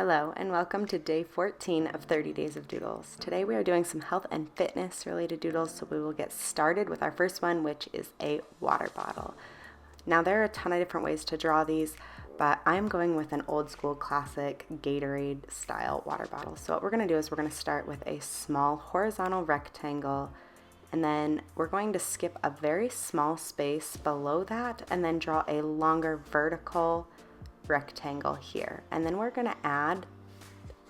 Hello and welcome to day 14 of 30 Days of Doodles. Today we are doing some health and fitness related doodles, so we will get started with our first one, which is a water bottle. Now there are a ton of different ways to draw these, but I'm going with an old school classic Gatorade style water bottle. So what we're going to do is we're going to start with a small horizontal rectangle, and then we're going to skip a very small space below that and then draw a longer vertical rectangle here, and then we're going to add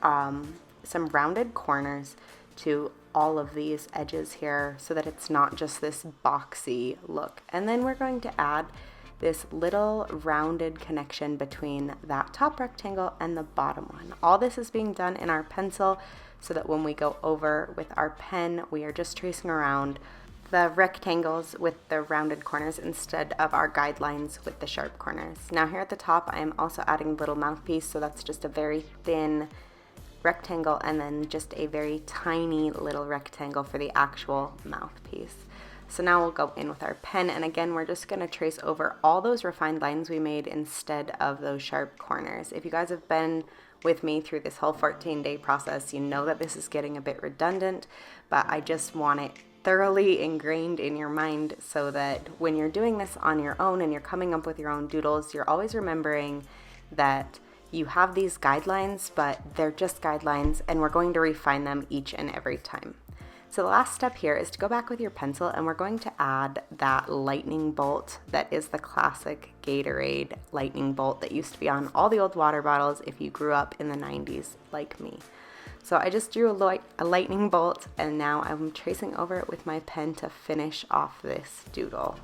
some rounded corners to all of these edges here so that it's not just this boxy look. And then we're going to add this little rounded connection between that top rectangle and the bottom one. All this is being done in our pencil so that when we go over with our pen, we are just tracing around the rectangles with the rounded corners instead of our guidelines with the sharp corners. Now here at the top, I am also adding a little mouthpiece, so that's just a very thin rectangle and then just a very tiny little rectangle for the actual mouthpiece. So now we'll go in with our pen, and again, we're just gonna trace over all those refined lines we made instead of those sharp corners. If you guys have been with me through this whole 14-day process, you know that this is getting a bit redundant, but I just want it thoroughly ingrained in your mind so that when you're doing this on your own and you're coming up with your own doodles, you're always remembering that you have these guidelines, but they're just guidelines and we're going to refine them each and every time. So the last step here is to go back with your pencil and we're going to add that lightning bolt that is the classic Gatorade lightning bolt that used to be on all the old water bottles if you grew up in the 90s like me. So I just drew a lightning bolt, and now I'm tracing over it with my pen to finish off this doodle.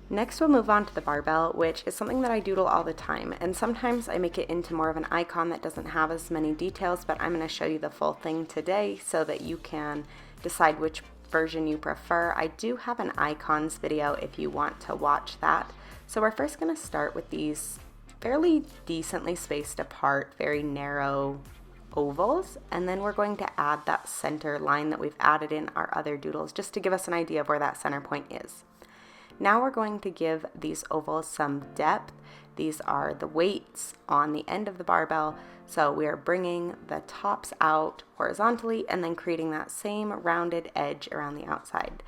Next we'll move on to the barbell, which is something that I doodle all the time, and sometimes I make it into more of an icon that doesn't have as many details, but I'm going to show you the full thing today so that you can decide which version you prefer. I do have an icons video if you want to watch that. So we're first going to start with these fairly decently spaced apart, very narrow ovals, and then we're going to add that center line that we've added in our other doodles just to give us an idea of where that center point is. Now we're going to give these ovals some depth. These are the weights on the end of the barbell, so we are bringing the tops out horizontally and then creating that same rounded edge around the outside.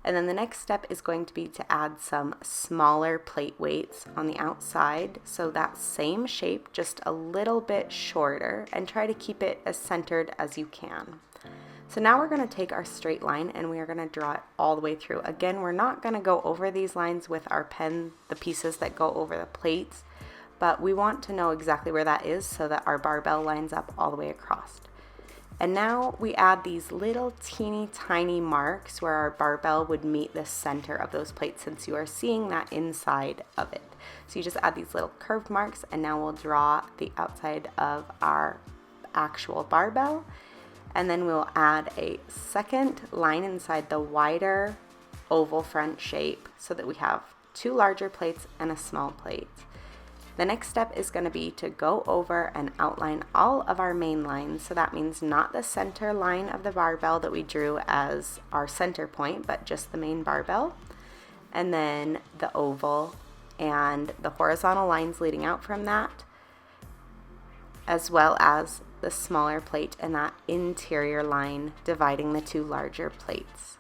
And then the next step is going to be to add some smaller plate weights on the outside, so that same shape, just a little bit shorter, and try to keep it as centered as you can. So now we're going to take our straight line and we are going to draw it all the way through. Again, we're not going to go over these lines with our pen, the pieces that go over the plates, but we want to know exactly where that is so that our barbell lines up all the way across. And now we add these little teeny tiny marks where our barbell would meet the center of those plates, since you are seeing that inside of it. So you just add these little curved marks, and now we'll draw the outside of our actual barbell. And then we'll add a second line inside the wider oval front shape so that we have two larger plates and a small plate. The next step is going to be to go over and outline all of our main lines. So that means not the center line of the barbell that we drew as our center point, but just the main barbell. And then the oval and the horizontal lines leading out from that, as well as the smaller plate and that interior line dividing the two larger plates.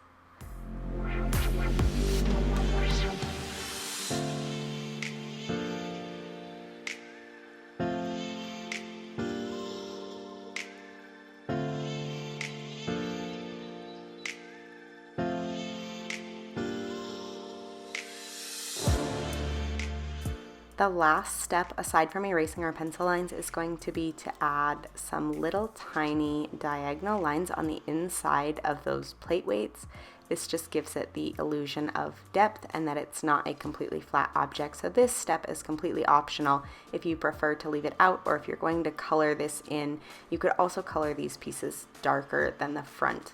The last step, aside from erasing our pencil lines, is going to be to add some little tiny diagonal lines on the inside of those plate weights. This just gives it the illusion of depth and that it's not a completely flat object. So this step is completely optional if you prefer to leave it out, or if you're going to color this in, you could also color these pieces darker than the front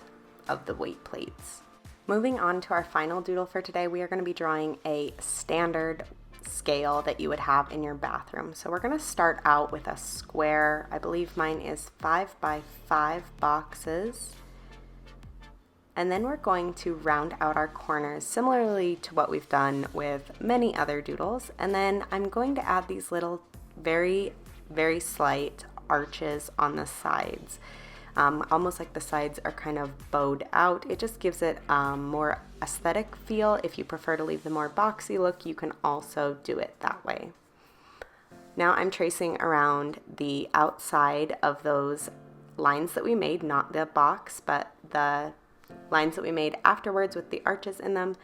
of the weight plates. Moving on to our final doodle for today, we are going to be drawing a standard scale that you would have in your bathroom. So we're going to start out with a square. I believe mine is 5 by 5 boxes, And then we're going to round out our corners similarly to what we've done with many other doodles. And then I'm going to add these little very, very slight arches on the sides. Almost like the sides are kind of bowed out. It just gives it a more aesthetic feel. If you prefer to leave the more boxy look, you can also do it that way. Now I'm tracing around the outside of those lines that we made, not the box, but the lines that we made afterwards with the arches in them.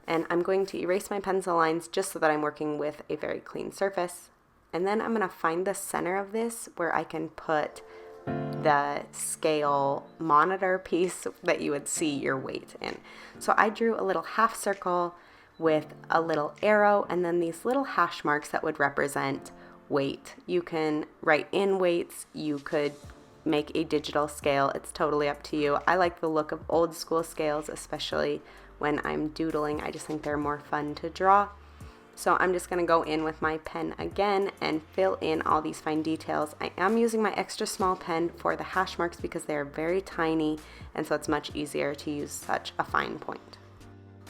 And I'm going to erase my pencil lines just so that I'm working with a very clean surface. And then I'm going to find the center of this where I can put the scale monitor piece that you would see your weight in. So I drew a little half circle with a little arrow and then these little hash marks that would represent weight. You can write in weights, you could make a digital scale, it's totally up to you. I like the look of old school scales, especially when I'm doodling. I just think they're more fun to draw. So I'm just going to go in with my pen again and fill in all these fine details. I am using my extra small pen for the hash marks because they are very tiny, and so it's much easier to use such a fine point.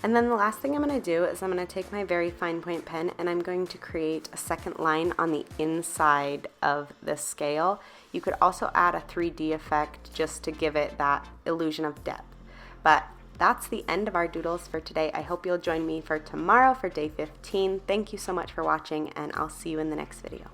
And then the last thing I'm going to do is I'm going to take my very fine point pen and I'm going to create a second line on the inside of the scale. You could also add a 3D effect just to give it that illusion of depth. But that's the end of our doodles for today. I hope you'll join me for tomorrow for day 15. Thank you so much for watching, and I'll see you in the next video.